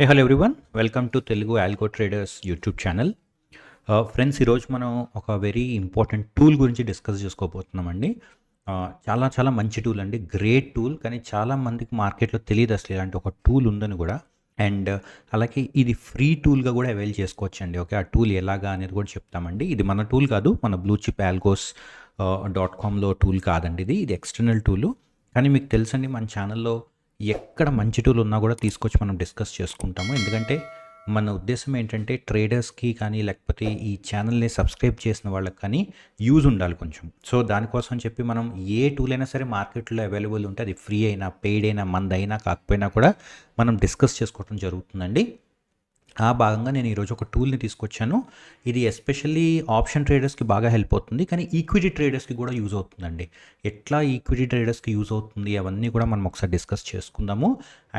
Hello everyone, welcome to Telugu algo traders YouTube channel. Friends, ఈరోజు మనం ఒక వెరీ ఇంపార్టెంట్ టూల్ గురించి డిస్కస్ చేసుకోబోతున్నామండి. చాలా చాలా మంచి టూల్ అండి, గ్రేట్ టూల్. కానీ చాలా మందికి మార్కెట్లో తెలియదు అసలు ఇలాంటి ఒక టూల్ ఉందని కూడా. అండ్ అలాగే ఇది ఫ్రీ టూల్గా కూడా అవైల్ చేసుకోవచ్చు అండి. ఓకే, ఆ టూల్ ఎలాగా అనేది కూడా చెప్తామండి. ఇది మన టూల్ కాదు, మన బ్లూ చిప్ ఆల్గోస్ .comలో టూల్ కాదండి. ఇది ఎక్స్టర్నల్ టూలు. కానీ మీకు తెలుసండి, మన ఛానల్లో ఎక్కడ మంచి టూల్ ఉన్నా కూడా తీసుకొచ్చి మనం డిస్కస్ చేసుకుంటాము. ఎందుకంటే మన ఉద్దేశం ఏంటంటే ట్రేడర్స్కి కానీ లేకపోతే ఈ ఛానల్ని సబ్స్క్రైబ్ చేసిన వాళ్ళకి కానీ యూజ్ ఉండాలి కొంచెం. సో దానికోసం చెప్పి మనం ఏ టూల్ అయినా సరే మార్కెట్లో అవైలబుల్ ఉంటే, అది ఫ్రీ అయినా పెయిడ్ అయినా మందైనా కాకపోయినా కూడా మనం డిస్కస్ చేసుకోవడం జరుగుతుందండి. ఆ భాగంగా నేను ఈరోజు ఒక టూల్ని తీసుకొచ్చాను. ఇది ఎస్పెషల్లీ ఆప్షన్ ట్రేడర్స్కి బాగా హెల్ప్ అవుతుంది, కానీ ఈక్విటీ ట్రేడర్స్కి కూడా యూజ్ అవుతుందండి. ఎట్లా ఈక్విటీ ట్రేడర్స్కి యూజ్ అవుతుంది అవన్నీ కూడా మనం ఒకసారి డిస్కస్ చేసుకుందాము.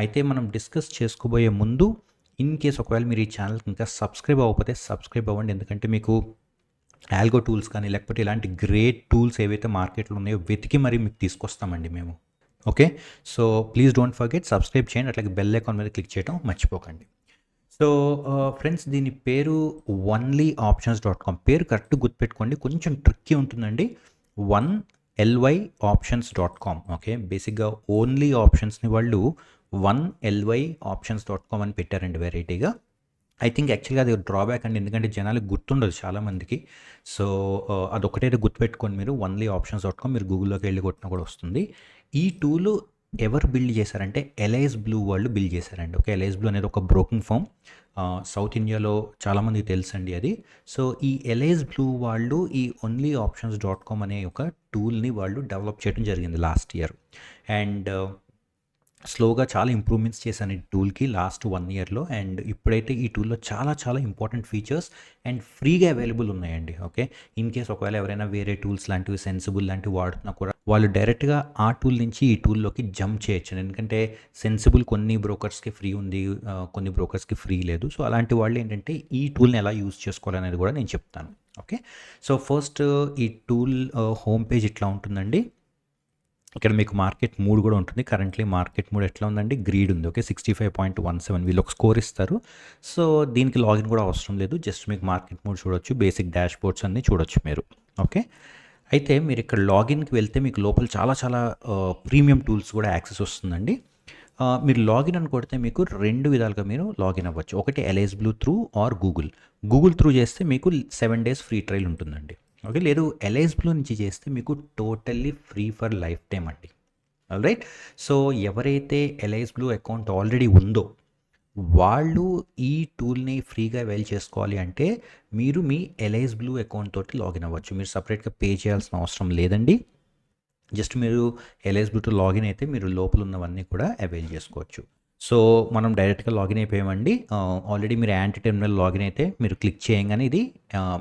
అయితే మనం డిస్కస్ చేసుకోబోయే ముందు, ఇన్ కేస్ ఒకవేళ మీరు ఈ ఛానల్కి ఇంకా సబ్స్క్రైబ్ అవ్వకపోతే సబ్స్క్రైబ్ అవ్వండి. ఎందుకంటే మీకు ఆల్గో టూల్స్ కానీ లేకపోతే ఇలాంటి గ్రేట్ టూల్స్ ఏవైతే మార్కెట్లో ఉన్నాయో వెతికి మరీ మీకు తీసుకొస్తామండి మేము. Okay, so please don't forget subscribe చేయండి, అట్లాగే బెల్ ఐకాన్ మీద క్లిక్ చేయడం మర్చిపోకండి. సో ఫ్రెండ్స్, దీని పేరు onlyoptions.com. పేరు కరెక్ట్ గుర్తుపెట్టుకోండి, కొంచెం ట్రిక్కీ ఉంటుందండి. onlyoptions.com. ఓకే, బేసిక్గా ఓన్లీ ఆప్షన్స్ని వాళ్ళు onlyoptions.com అని పెట్టారండి వెరైటీగా. ఐ థింక్ యాక్చువల్గా అది డ్రాబ్యాక్ అండి, ఎందుకంటే జనాలకు గుర్తుండదు చాలామందికి. సో అదొకటైతే గుర్తుపెట్టుకోండి మీరు, onlyoptions.com. మీరు గూగుల్లోకి వెళ్ళి కొట్టినా కూడా వస్తుంది. ఈ టూలు ఎవరు బిల్డ్ చేశారంటే ఎల్ఐఎస్ బ్లూ వాళ్ళు బిల్డ్ చేశారండి. ఓకే, ఎల్ఐఎస్ బ్లూ అనేది ఒక బ్రోకింగ్ ఫర్మ్, సౌత్ ఇండియాలో చాలామందికి తెలుసండి అది. సో ఈ ఎల్ఐఎస్ బ్లూ వాళ్ళు ఈ onlyoptions.com అనే ఒక టూల్ని వాళ్ళు డెవలప్ చేయడం జరిగింది లాస్ట్ ఇయర్. అండ్ స్లోగా చాలా ఇంప్రూవ్మెంట్స్ చేశాను ఈ టూల్కి లాస్ట్ 1 ఇయర్లో. అండ్ ఇప్పుడైతే ఈ టూల్లో చాలా చాలా ఇంపార్టెంట్ ఫీచర్స్ అండ్ ఫ్రీగా అవైలబుల్ ఉన్నాయండి. ఓకే, ఇన్ కేస్ ఒకవేళ ఎవరైనా వేరే టూల్స్ లాంటివి, సెన్సిబుల్ లాంటివి వాడుతున్నా కూడా వాళ్ళు డైరెక్ట్గా ఆ టూల్ నుంచి ఈ టూల్లోకి జంప్ చేయొచ్చు. ఎందుకంటే సెన్సిబుల్ కొన్ని బ్రోకర్స్కి ఫ్రీ ఉంది, కొన్ని బ్రోకర్స్కి ఫ్రీ లేదు. సో అలాంటి వాళ్ళు ఏంటంటే ఈ టూల్ని ఎలా యూజ్ చేసుకోవాలనేది కూడా నేను చెప్తాను. ఓకే, సో ఫస్ట్ ఈ టూల్ హోమ్ పేజ్ ఇట్లా ఉంటుందండి. ఇక్కడ మీకు మార్కెట్ మూడ్ కూడా ఉంటుంది. కరెంట్లీ మార్కెట్ మూడ్ ఎట్లా ఉందండి, గ్రీడ్ ఉంది. ఓకే, 65.17 వీళ్ళు ఒక స్కోర్ ఇస్తారు. సో దీనికి లాగిన్ కూడా అవసరం లేదు, జస్ట్ మీకు మార్కెట్ మూడ్ చూడొచ్చు, బేసిక్ డాష్ బోర్డ్స్ అన్నీ చూడొచ్చు మీరు. ఓకే, అయితే మీరు ఇక్కడ లాగిన్కి వెళ్తే మీకు లోపల చాలా చాలా ప్రీమియం టూల్స్ కూడా యాక్సెస్ వస్తుందండి. మీరు లాగిన్ అని కొడితే మీకు 2 విధాలుగా మీరు లాగిన్ అవ్వచ్చు. ఒకటి LIS blue through our Google through చేస్తే మీకు 7 days ఫ్రీ ట్రయల్ ఉంటుందండి. ఓకే, లేదు ఎల్ఐఎస్ బ్లూ నుంచి చేస్తే మీకు totally free for life time అండి. రైట్, సో ఎవరైతే ఎల్ఐఎస్ బ్లూ అకౌంట్ ఆల్రెడీ ఉందో వాళ్ళు ఈ టూల్ని ఫ్రీగా అవైల్ చేసుకోవాలి అంటే మీరు మీ ఎల్ఐఎస్ బ్లూ అకౌంట్ తోటి లాగిన్ అవ్వచ్చు. మీరు సపరేట్గా పే చేయాల్సిన అవసరం లేదండి. జస్ట్ మీరు ఎల్ఐఎస్ బ్లూతో లాగిన్ అయితే మీరు లోపల ఉన్నవన్నీ కూడా అవైల్ చేసుకోవచ్చు. సో మనం డైరెక్ట్గా లాగిన్ అయిపోయామండి. ఆల్రెడీ మీరు యాంటీ టెర్మినల్ లాగిన్ అయితే మీరు క్లిక్ చేయగానే ఇది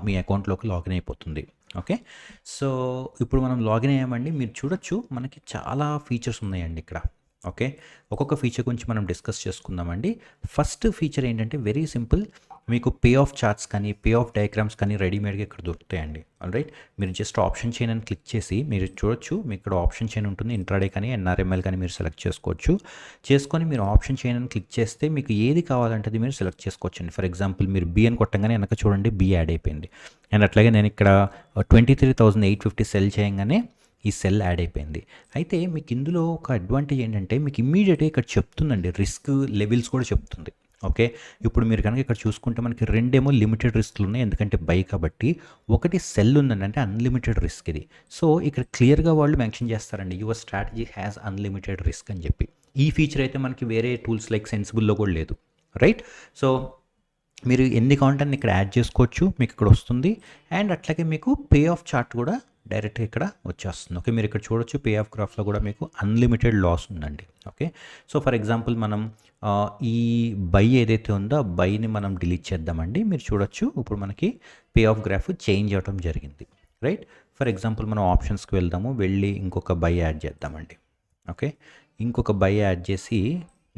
మీ అకౌంట్లోకి లాగిన్ అయిపోతుంది. ఓకే, సో ఇప్పుడు మనం లాగిన్ అయ్యామండి. మీరు చూడొచ్చు మనకి చాలా ఫీచర్స్ ఉన్నాయండి ఇక్కడ. ఓకే, ఒక్కొక్క ఫీచర్ గురించి మనం డిస్కస్ చేసుకుందామండి. ఫస్ట్ ఫీచర్ ఏంటంటే వెరీ సింపుల్, మీకు పే ఆఫ్ చార్ట్స్ కానీ పే ఆఫ్ డయాగ్రామ్స్ కానీ రెడీమేడ్గా ఇక్కడ దొరుకుతాయండి. ఆల్రైట్, మీరు జస్ట్ ఆప్షన్ చైన్ అని క్లిక్ చేసి మీరు చూడొచ్చు, మీకు ఇక్కడ ఆప్షన్ చైన్ ఉంటుంది. ఇంట్రాడే కానీ ఎన్ఆర్ఎంఎల్ కానీ మీరు సెలెక్ట్ చేసుకోవచ్చు. చేసుకొని మీరు ఆప్షన్ చైన్ అని క్లిక్ చేస్తే మీకు ఏది కావాలంటే అది మీరు సెలెక్ట్ చేసుకోవచ్చండి. ఫర్ ఎగ్జాంపుల్ మీరు బి అని కొట్టంగానే వెనక చూడండి బి యాడ్ అయిపోయింది. అండ్ అట్లాగే నేను ఇక్కడ 23,850 సెల్ చేయగానే ఈ సెల్ యాడ్ అయిపోయింది. అయితే మీకు ఇందులో ఒక అడ్వాంటేజ్ ఏంటంటే మీకు ఇమ్మీడియట్గా ఇక్కడ చెప్తుందండి, రిస్క్ లెవెల్స్ కూడా చెప్తుంది. ఓకే, ఇప్పుడు మీరు కనుక ఇక్కడ చూసుకుంటే మనకి 2 లిమిటెడ్ రిస్క్లు ఉన్నాయి, ఎందుకంటే బై కాబట్టి. ఒకటి సెల్ ఉందండి, అంటే అన్లిమిటెడ్ రిస్క్ ఇది. సో ఇక్కడ క్లియర్గా వాళ్ళు మెన్షన్ చేస్తారండి, your strategy has unlimited risk అని చెప్పి. ఈ ఫీచర్ అయితే మనకి వేరే టూల్స్ లైక్ సెన్సిబుల్లో కూడా లేదు. రైట్, సో మీరు ఎన్ని కాంటెంట్ ఇక్కడ యాడ్ చేసుకోవచ్చు, మీకు ఇక్కడ వస్తుంది. అండ్ అట్లాగే మీకు పే ఆఫ్ చార్ట్ కూడా డైరెక్ట్గా ఇక్కడ వచ్చేస్తుంది. ఓకే, మీరు ఇక్కడ చూడొచ్చు పే ఆఫ్ గ్రాఫ్లో కూడా మీకు అన్లిమిటెడ్ లాస్ ఉందండి. ఓకే, సో ఫర్ ఎగ్జాంపుల్ మనం ఈ బై ఏదైతే ఉందో ఆ బైని మనం డిలీట్ చేద్దామండి. మీరు చూడొచ్చు ఇప్పుడు మనకి పే ఆఫ్ గ్రాఫ్ చేంజ్ అవ్వడం జరిగింది. రైట్, ఫర్ ఎగ్జాంపుల్ మనం ఆప్షన్స్కి వెళ్దాము, వెళ్ళి ఇంకొక బై యాడ్ చేద్దామండి. ఓకే, ఇంకొక బై యాడ్ చేసి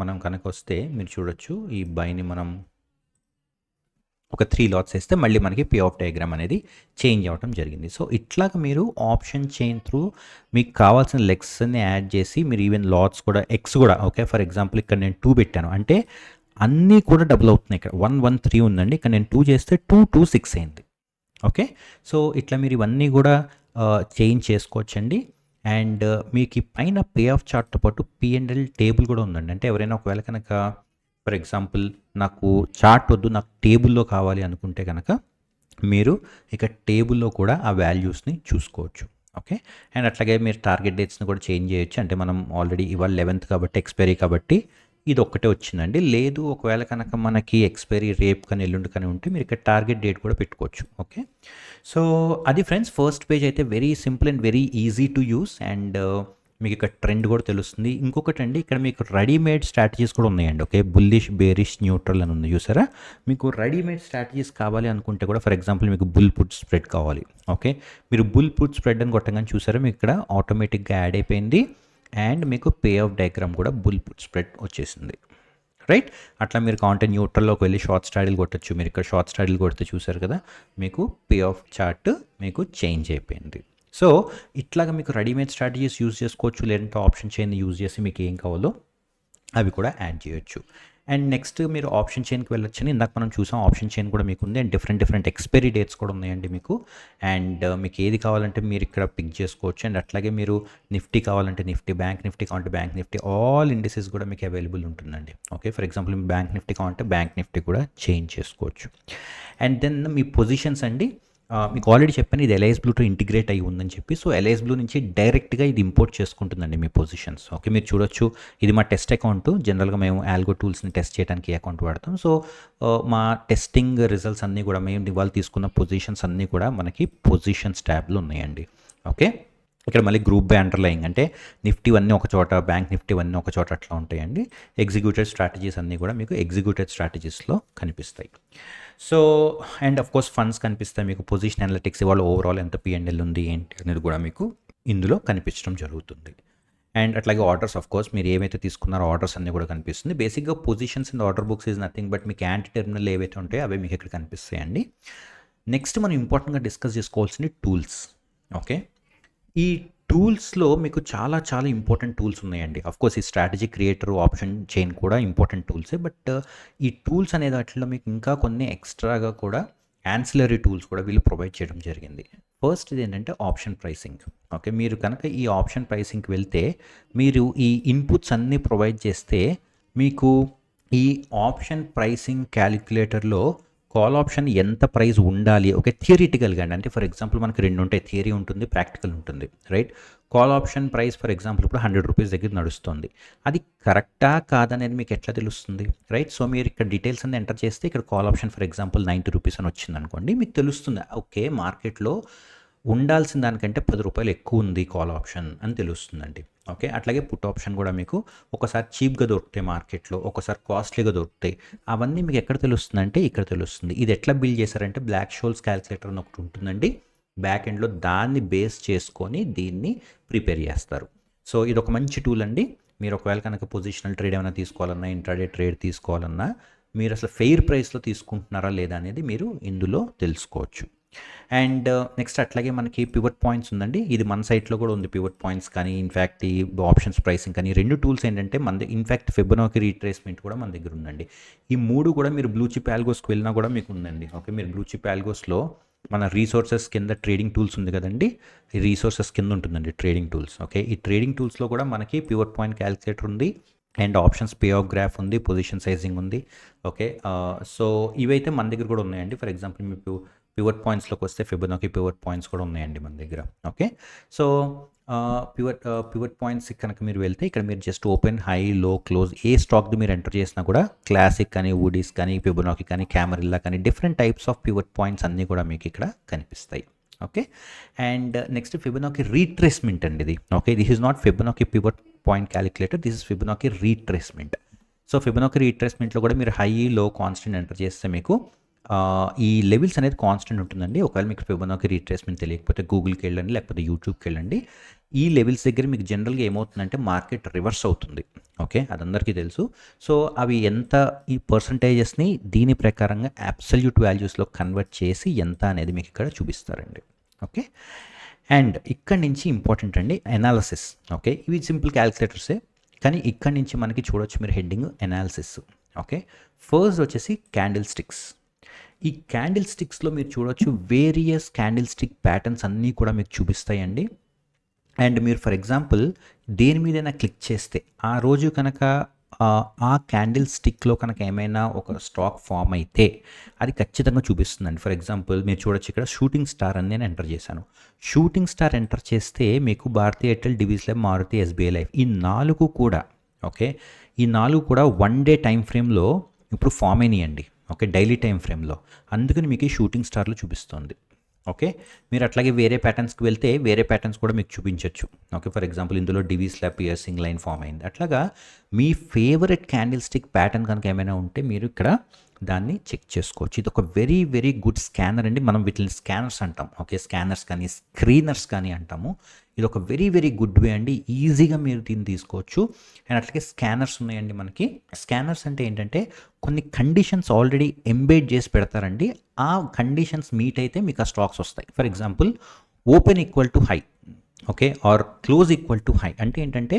మనం కనుక వస్తే మీరు చూడొచ్చు ఈ బైని మనం ఒక 3 లాట్స్ వేస్తే మళ్ళీ మనకి పే ఆఫ్ డయాగ్రామ్ అనేది చేంజ్ అవ్వడం జరిగింది. సో ఇట్లాగ మీరు ఆప్షన్ చైన్ త్రూ మీకు కావాల్సిన లెగ్స్ని యాడ్ చేసి మీరు ఈవెన్ లాట్స్ కూడా ఎక్స్ కూడా. ఓకే, ఫర్ ఎగ్జాంపుల్ ఇక్కడ నేను 2 పెట్టాను అంటే అన్నీ కూడా డబుల్ అవుతున్నాయి. ఇక్కడ 113 ఉందండి, ఇక్కడ నేను 2 చేస్తే 226 అయింది. ఓకే, సో ఇట్లా మీరు ఇవన్నీ కూడా చేంజ్ చేసుకోవచ్చండి. అండ్ మీకు ఈ పైన పే ఆఫ్ చార్ట్తో పాటు P&L టేబుల్ కూడా ఉందండి. అంటే ఎవరైనా ఒకవేళ కనుక ఫర్ ఎగ్జాంపుల్ నాకు చార్ట్ వద్దు, నాకు టేబుల్లో కావాలి అనుకుంటే కనుక మీరు ఇక టేబుల్లో కూడా ఆ వాల్యూస్ని చూసుకోవచ్చు. ఓకే, అండ్ అట్లాగే మీరు టార్గెట్ డేట్స్ని కూడా చేంజ్ చేయొచ్చు. అంటే మనం ఆల్రెడీ ఇవాళ 11th కాబట్టి ఎక్స్పైరీ కాబట్టి ఇది ఒక్కటే వచ్చిందండి. లేదు ఒకవేళ కనుక మనకి ఎక్స్పైరీ రేపు కానీ ఎల్లుండి కానీ ఉంటే మీరు ఇక్కడ టార్గెట్ డేట్ కూడా పెట్టుకోవచ్చు. ఓకే, సో అది ఫ్రెండ్స్ ఫస్ట్ పేజ్ అయితే very simple and very easy to use. And మీకు ఇక్కడ ట్రెండ్ కూడా తెలుస్తుంది. ఇంకొకటి అండి, ఇక్కడ మీకు రెడీమేడ్ స్ట్రాటజీస్ కూడా ఉన్నాయండి. ఓకే, బుల్లిష్, బేరిష్, న్యూట్రల్ అని ఉంది చూసారా. మీకు రెడీమేడ్ స్ట్రాటజీస్ కావాలి అనుకుంటే కూడా ఫర్ ఎగ్జాంపుల్ మీకు బుల్ పుట్ స్ప్రెడ్ కావాలి. ఓకే, మీరు బుల్ పుట్ స్ప్రెడ్ అని కొట్టగానే చూసారా మీకు ఇక్కడ ఆటోమేటిక్గా యాడ్ అయిపోయింది. అండ్ మీకు పే ఆఫ్ డయాగ్రామ్ కూడా బుల్ పుట్ స్ప్రెడ్ వచ్చేసింది. రైట్, అట్లా మీరు కాంటెంట్ న్యూట్రల్లోకి వెళ్ళి షార్ట్ స్టాడిల్ కొట్టచ్చు. మీరు ఇక్కడ షార్ట్ స్టాడిల్ కొడితే చూసారు కదా, మీకు పే ఆఫ్ చార్ట్ మీకు చేంజ్ అయిపోయింది. సో ఇట్లాగా మీకు రెడీమేడ్ స్ట్రాటజీస్ యూజ్ చేసుకోవచ్చు, లేదంటే ఆప్షన్ చైన్ యూజ్ చేసి మీకు ఏం కావాలో అవి కూడా యాడ్ చేయొచ్చు. అండ్ నెక్స్ట్ మీరు ఆప్షన్ చైన్కి వెళ్ళొచ్చని ఇందాక మనం చూసాం. ఆప్షన్ చైన్ కూడా మీకు ఉంది. అండ్ డిఫరెంట్ ఎక్స్పైరీ డేట్స్ కూడా ఉన్నాయండి మీకు. అండ్ మీకు ఏది కావాలంటే మీరు ఇక్కడ పిక్ చేసుకోవచ్చు. అండ్ అట్లాగే మీరు నిఫ్టీ కావాలంటే నిఫ్టీ, బ్యాంక్ నిఫ్టీ కావాలంటే బ్యాంక్ నిఫ్టీ, ఆల్ ఇండిసెస్ కూడా మీకు అవైలబుల్ ఉంటుందండి. Okay, for example bank Nifty కావాలంటే బ్యాంక్ నిఫ్టీ కూడా చేంజ్ చేసుకోవచ్చు. అండ్ దెన్ మీ పొజిషన్స్ అండి, మీకు ఆల్రెడీ చెప్పాను ఇది ఎల్ఐఎస్ బ్లూతో ఇంటిగ్రేట్ అయ్యి ఉందని చెప్పి. సో ఎల్ఐఎస్ బ్లూ నుంచి డైరెక్ట్గా ఇది ఇంపోర్ట్ చేసుకుంటుందండి మీ పొజిషన్స్. ఓకే, మీరు చూడొచ్చు ఇది మా టెస్ట్ అకౌంట్. జనరల్గా మేము ఆల్గో టూల్స్ని టెస్ట్ చేయడానికి అకౌంట్ వాడతాం. సో మా టెస్టింగ్ రిజల్ట్స్ అన్నీ కూడా మేము ఇవాళ తీసుకున్న పొజిషన్స్ అన్నీ కూడా మనకి పొజిషన్స్ ట్యాబ్లో ఉన్నాయండి. ఓకే, ఇక్కడ మళ్ళీ గ్రూప్ బై అండర్లయింగ్ అంటే నిఫ్టీ అన్నీ ఒక చోట, బ్యాంక్ నిఫ్టీ అన్నీ ఒక చోట అట్లా ఉంటాయండి. ఎగ్జిక్యూటెడ్ స్ట్రాటజీస్ అన్నీ కూడా మీకు ఎగ్జిక్యూటెడ్ స్ట్రాటజీస్లో కనిపిస్తాయి. So and of course funds కనిపిస్తాయి మీకు. పొజిషన్ అనలిటిక్స్ ఇవాళ ఓవరాల్ ఎంత P&L ఉంది ఏంటి అనేది కూడా మీకు ఇందులో కనిపించడం జరుగుతుంది. అండ్ అట్లాగే ఆర్డర్స్ ఆఫ్ కోర్స్ మీరు ఏవైతే తీసుకున్నారో ఆర్డర్స్ అన్నీ కూడా కనిపిస్తుంది. బేసిక్గా positions in order books is nothing but మీకు యాంటీ టెర్మినల్ ఏవైతే ఉంటాయో అవి మీకు ఇక్కడ కనిపిస్తాయండి. నెక్స్ట్ మనం ఇంపార్టెంట్గా డిస్కస్ చేసుకోవాల్సింది టూల్స్. ఓకే, ఈ టూల్స్లో మీకు చాలా ఇంపార్టెంట్ టూల్స్ ఉన్నాయండి. అఫ్కోర్స్ ఈ స్ట్రాటజీ క్రియేటర్, ఆప్షన్ చైన్ కూడా ఇంపార్టెంట్ టూల్సే. బట్ ఈ టూల్స్ అనే వాటిలో మీకు ఇంకా కొన్ని ఎక్స్ట్రాగా కూడా యాన్సిలరీ టూల్స్ కూడా వీళ్ళు ప్రొవైడ్ చేయడం జరిగింది. ఫస్ట్ ఇది ఏంటంటే ఆప్షన్ ప్రైసింగ్. ఓకే, మీరు కనుక ఈ ఆప్షన్ ప్రైసింగ్కి వెళ్తే మీరు ఈ ఇన్పుట్స్ అన్నీ ప్రొవైడ్ చేస్తే మీకు ఈ ఆప్షన్ ప్రైసింగ్ క్యాలిక్యులేటర్లో కాల్ ఆప్షన్ ఎంత ప్రైస్ ఉండాలి. ఓకే, థియరిటికల్గా అండి. అంటే ఫర్ ఎగ్జాంపుల్ మనకి రెండు ఉంటాయి, థియరీ ఉంటుంది, ప్రాక్టికల్ ఉంటుంది. Right, call option price for example ఇప్పుడు 100 రూపీస్ దగ్గర నడుస్తుంది. అది కరెక్టా కాదనేది మీకు ఎట్లా తెలుస్తుంది? రైట్, సో మీరు ఇక్కడ డీటెయిల్స్ అన్ని ఎంటర్ చేస్తే ఇక్కడ call option for example 90 rupees అని వచ్చింది అనుకోండి, మీకు తెలుస్తుంది ఓకే మార్కెట్లో ఉండాల్సిన దానికంటే 10 రూపాయలు ఎక్కువ ఉంది కాల్ ఆప్షన్ అని తెలుస్తుందండి. ఓకే, అట్లాగే పుట్ ఆప్షన్ కూడా మీకు ఒకసారి చీప్గా దొరుకుతాయి మార్కెట్లో, ఒకసారి కాస్ట్లీగా దొరుకుతాయి. అవన్నీ మీకు ఎక్కడ తెలుస్తుందంటే ఇక్కడ తెలుస్తుంది. ఇది ఎట్లా బిల్డ్ చేశారంటే బ్లాక్ షోల్స్ క్యాలిక్యులేటర్ అని ఒకటి ఉంటుందండి బ్యాక్ ఎండ్లో, దాన్ని బేస్ చేసుకొని దీన్ని ప్రిపేర్ చేస్తారు. సో ఇది ఒక మంచి టూల్ అండి. మీరు ఒకవేళ కనుక పొజిషనల్ ట్రేడ్ ఏమైనా తీసుకోవాలన్నా, ఇంట్రాడే ట్రేడ్ తీసుకోవాలన్నా మీరు అసలు ఫెయిర్ ప్రైస్లో తీసుకుంటున్నారా లేదా అనేది మీరు ఇందులో తెలుసుకోవచ్చు. అండ్ నెక్స్ట్ అట్లాగే మనకి పివట్ పాయింట్స్ ఉందండి. ఇది మన సైట్లో కూడా ఉంది పివట్ పాయింట్స్ కానీ ఇన్ఫ్యాక్ట్ ఈ ఆప్షన్స్ ప్రైసింగ్ కానీ రెండు టూల్స్ ఏంటంటే మన ఇన్ఫ్యాక్ట్ ఫిబొనాకీ రీట్రేస్మెంట్ కూడా మన దగ్గర ఉందండి. ఈ మూడు కూడా మీరు బ్లూ చిప్ ఆల్గోస్కి వెళ్ళినా కూడా మీకు ఉందండి. ఓకే, మీరు బ్లూ చిప్ ఆల్గోస్లో మన రీసోర్సెస్ కింద ట్రేడింగ్ టూల్స్ ఉంది కదండి, ఈ రీసోర్సెస్ కింద ఉంటుందండి ట్రేడింగ్ టూల్స్. ఓకే, ఈ ట్రేడింగ్ టూల్స్లో కూడా మనకి పివట్ పాయింట్ క్యాలిక్యులేటర్ ఉంది and options pay of graph ఉంది, పొజిషన్ సైజింగ్ ఉంది. ఓకే, సో ఇవైతే మన దగ్గర కూడా ఉన్నాయండి. ఫర్ ఎగ్జాంపుల్ మీకు పివట్ పాయింట్స్లోకి వస్తే ఫిబొనాకీ పివట్ పాయింట్స్ కూడా ఉన్నాయండి మన దగ్గర. ఓకే, సో పివట్ పాయింట్స్ కనుక మీరు వెళ్తే ఇక్కడ మీరు జస్ట్ ఓపెన్, హై, లో, క్లోజ్ ఏ స్టాక్ది మీరు ఎంటర్ చేసినా కూడా క్లాసిక్ కానీ, వుడీస్ కానీ, ఫిబొనాకీ కానీ, క్యామరిల్లా కానీ different types of pivot points అన్నీ కూడా మీకు ఇక్కడ కనిపిస్తాయి. Okay, and next Fibonacci retracement అండి ఇది. Okay, this is not Fibonacci pivot point calculator, this is Fibonacci retracement. So Fibonacci రీట్రేస్మెంట్లో కూడా మీరు హై, లో, కాన్స్టెంట్ ఎంటర్ చేస్తే మీకు ఈ లెవెల్స్ అనేది కాన్స్టెంట్ ఉంటుందండి. ఒకవేళ మీకు ఫిబొనాకీ రీట్రేస్మెంట్ తెలియకపోతే గూగుల్కి వెళ్ళండి, లేకపోతే యూట్యూబ్కి వెళ్ళండి. ఈ లెవెల్స్ దగ్గర మీకు జనరల్గా ఏమవుతుందంటే మార్కెట్ రివర్స్ అవుతుంది. ఓకే, అది అందరికీ తెలుసు. సో అవి ఎంత ఈ పర్సంటేజెస్ని దీని ప్రకారంగా అబ్సల్యూట్ వాల్యూస్లో కన్వర్ట్ చేసి ఎంత అనేది మీకు ఇక్కడ చూపిస్తారండి. ఓకే, అండ్ ఇక్కడి నుంచి ఇంపార్టెంట్ అండి అనాలిసిస్. ఓకే, ఇవి సింపుల్ క్యాలిక్యులేటర్సే కానీ ఇక్కడి నుంచి మనకి చూడొచ్చు మీరు హెడ్డింగ్ అనాలిసిస్. ఓకే. ఫస్ట్ వచ్చేసి క్యాండిల్ స్టిక్స్. ఈ క్యాండిల్ స్టిక్స్లో మీరు చూడొచ్చు వేరియస్ క్యాండిల్ స్టిక్ ప్యాటర్న్స్ అన్నీ కూడా మీకు చూపిస్తాయండి. అండ్ మీరు ఫర్ ఎగ్జాంపుల్ దేని మీదైనా క్లిక్ చేస్తే ఆ రోజు కనుక ఆ క్యాండిల్ స్టిక్లో కనుక ఏమైనా ఒక స్టాక్ ఫామ్ అయితే అది ఖచ్చితంగా చూపిస్తుందండి. ఫర్ ఎగ్జాంపుల్ మీరు చూడొచ్చు ఇక్కడ షూటింగ్ స్టార్ అని నేను ఎంటర్ చేశాను. షూటింగ్ స్టార్ ఎంటర్ చేస్తే మీకు Bharti Airtel, Divis life, Maruti, SBI life ఈ 4 కూడా ఓకే. ఈ 4 కూడా 1 డే టైం ఫ్రేమ్లో ఇప్పుడు ఫామ్ అయినాయండి. ఓకే, డైలీ టైం ఫ్రేమ్లో. అందుకని మీకు ఈ షూటింగ్ స్టార్లు చూపిస్తుంది. ఓకే, మీరు అట్లాగే వేరే ప్యాటర్న్స్కి వెళ్తే వేరే ప్యాటర్న్స్ కూడా మీకు చూపించవచ్చు. ఓకే, ఫర్ ఎగ్జాంపుల్ ఇందులో డివి స్లాబ్ పియర్సింగ్ లైన్ ఫామ్ అయింది. అట్లాగా మీ ఫేవరెట్ క్యాండిల్ స్టిక్ ప్యాటర్న్ కనుక ఏమైనా ఉంటే మీరు ఇక్కడ దాన్ని చెక్ చేసుకోవచ్చు. ఇది ఒక వెరీ వెరీ గుడ్ స్కానర్ అండి. మనం వీటిని స్కానర్స్ అంటాం. ఓకే, స్కానర్స్ కానీ స్క్రీనర్స్ కానీ అంటాము. ఇది ఒక వెరీ వెరీ గుడ్ వే అండి. ఈజీగా మీరు దీన్ని తీసుకోవచ్చు. అండ్ అట్లాగే స్కానర్స్ ఉన్నాయండి మనకి. స్కానర్స్ అంటే ఏంటంటే కొన్ని కండిషన్స్ ఆల్రెడీ ఎంబెడ్ చేసి పెడతారండి. ఆ కండిషన్స్ మీట్ అయితే మీకు ఆ స్టాక్స్ వస్తాయి. For example open equal to high, okay, or close equal to high అంటే ఏంటంటే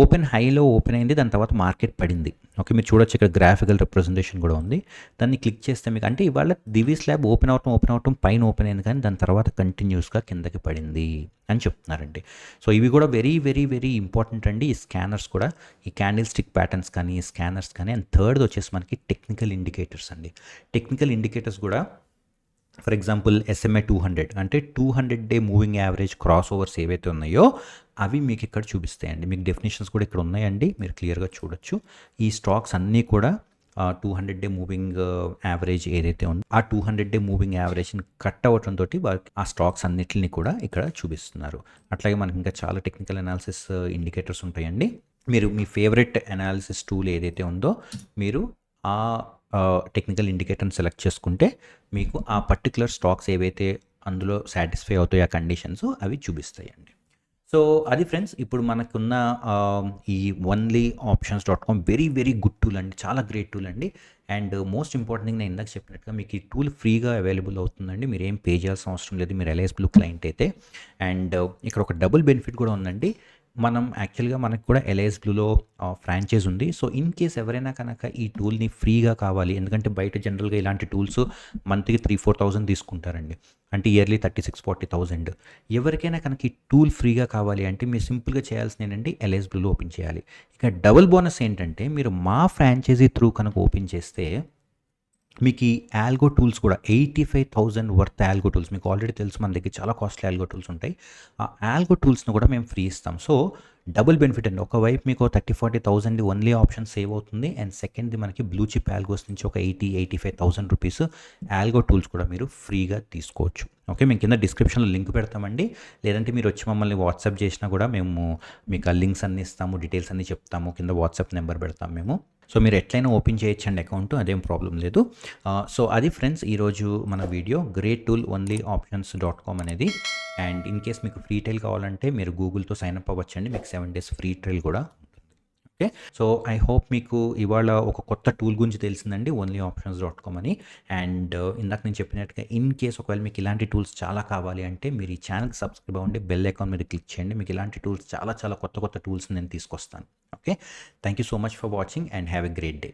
ఓపెన్ హైలో ఓపెన్ అయింది, దాని తర్వాత మార్కెట్ పడింది. ఓకే, మీరు చూడొచ్చు ఇక్కడ గ్రాఫికల్ రిప్రజెంటేషన్ కూడా ఉంది. దాన్ని క్లిక్ చేస్తే మీకు అంటే ఇవాళ దివి స్లాబ్ ఓపెన్ అవటం పైన ఓపెన్ అయింది, కానీ దాని తర్వాత కంటిన్యూస్గా కిందకి పడింది అని చెప్తున్నారండి. సో ఇవి కూడా వెరీ వెరీ వెరీ ఇంపార్టెంట్ అండి. ఈ స్కానర్స్ కూడా, ఈ క్యాండిల్ స్టిక్ ప్యాటర్న్స్ కానీ, ఈ స్కానర్స్ కానీ. అండ్ థర్డ్ వచ్చేసి మనకి టెక్నికల్ ఇండికేటర్స్ అండి. టెక్నికల్ ఇండికేటర్స్ కూడా ఫర్ ఎగ్జాంపుల్ SMA 200 అంటే 200 day moving average cross overs ఏవైతే ఉన్నాయో అవి మీకు ఇక్కడ చూపిస్తాయండి. మీకు డెఫినేషన్స్ కూడా ఇక్కడ ఉన్నాయండి, మీరు క్లియర్గా చూడొచ్చు. ఈ స్టాక్స్ అన్నీ కూడా 200 డే మూవింగ్ యావరేజ్ ఏదైతే ఉందో ఆ 200 డే మూవింగ్ యావరేజ్ని కట్ అవ్వడంతో ఆ స్టాక్స్ అన్నిటిని కూడా ఇక్కడ చూపిస్తున్నారు. అట్లాగే మనకి ఇంకా చాలా టెక్నికల్ అనాలిసిస్ ఇండికేటర్స్ ఉంటాయండి. మీరు మీ ఫేవరెట్ అనాలిసిస్ టూల్ ఏదైతే ఉందో మీరు ఆ టెక్నికల్ ఇండికేటర్ని సెలెక్ట్ చేసుకుంటే మీకు ఆ పర్టికులర్ స్టాక్స్ ఏవైతే అందులో సాటిస్ఫై అవుతాయో ఆ కండిషన్స్ అవి చూపిస్తాయండి. సో అది ఫ్రెండ్స్, ఇప్పుడు మనకున్న ఈ onlyoptions.com very very good tool అండి, చాలా గ్రేట్ టూల్ అండి. అండ్ మోస్ట్ ఇంపార్టెంట్ నేను ఇందాక చెప్పినట్టుగా మీకు ఈ టూల్ ఫ్రీగా అవైలబుల్ అవుతుందండి. మీరు ఏం పే చేయాల్సిన అవసరం లేదు మీరు LIS Blue క్లయింట్ అయితే. అండ్ ఇక్కడ ఒక డబుల్ బెనిఫిట్ కూడా ఉందండి. మనం యాక్చువల్గా మనకు కూడా LIS Blueలో ఫ్రాంచైజ్ ఉంది. సో ఇన్ కేస్ ఎవరైనా కనుక ఈ టూల్ని ఫ్రీగా కావాలి, ఎందుకంటే బయట జనరల్గా ఇలాంటి టూల్స్ మంత్కి 3-4,000 తీసుకుంటారండి, అంటే ఇయర్లీ 36-40,000. ఎవరికైనా కనుక ఈ టూల్ ఫ్రీగా కావాలి అంటే మీరు సింపుల్గా చేయాల్సింది ఏంటంటే LIS Blueలో ఓపెన్ చేయాలి. ఇక డబుల్ బోనస్ ఏంటంటే మీరు మా ఫ్రాంచైజీ త్రూ కనుక ఓపెన్ చేస్తే మీకు ఈ ఆల్గో టూల్స్ కూడా 85,000 వర్త్ ఆల్గో టూల్స్, మీకు ఆల్రెడీ తెలుసు మన దగ్గర చాలా కాస్ట్లీ ఆల్గో టూల్స్ ఉంటాయి. ఆ ఆల్గో టూల్స్ని కూడా మేము ఫ్రీ ఇస్తాం. సో డబుల్ బెనిఫిట్ అండి. ఒకవైపు మీకు 30-40,000 ఓన్లీ ఆప్షన్ సేవ్ అవుతుంది. అండ్ సెకండ్ది మనకి బ్లూ చిప్ ఆల్గోస్ నుంచి ఒక 80-85,000 రూపీస్ ఆల్గో టూల్స్ కూడా మీరు ఫ్రీగా తీసుకోవచ్చు. ఓకే, మేము కింద డిస్క్రిప్షన్లో లింక్ పెడతామండి. లేదంటే మీరు వచ్చి మమ్మల్ని వాట్సాప్ చేసినా కూడా మేము మీకు ఆ లింక్స్ అన్ని ఇస్తాము, డీటెయిల్స్ అన్ని చెప్తాము, కింద వాట్సాప్ నెంబర్ పెడతాం మేము. సో మీరు ఎట్లయినా ఓపెన్ చేయొచ్చండి అకౌంట్, అదేం ప్రాబ్లం లేదు. సో అది ఫ్రెండ్స్ ఈరోజు మన వీడియో, గ్రేట్ టూల్ onlyoptions.com అనేది. అండ్ ఇన్ కేస్ మీకు ఫ్రీ ట్రయల్ కావాలంటే మీరు గూగుల్తో సైన్అప్ అవ్వచ్చండి, మీకు 7 days ఫ్రీ ట్రయల్ కూడా ఉంటుంది. ఓకే, సో ఐ హోప్ మీకు ఇవాళ ఒక కొత్త టూల్ గురించి తెలిసిందండి, onlyoptions.com అని. అండ్ ఇందాక నేను చెప్పినట్టుగా ఇన్ కేస్ ఒకవేళ మీకు ఇలాంటి టూల్స్ చాలా కావాలి అంటే మీరు ఈ ఛానల్కి సబ్స్క్రైబ్ అవ్వండి, బెల్ ఐకాన్ మీద క్లిక్ చేయండి. మీకు ఇలాంటి టూల్స్ చాలా చాలా కొత్త కొత్త టూల్స్ నేను తీసుకొస్తాను. Okay, thank you so much for watching and have a great day.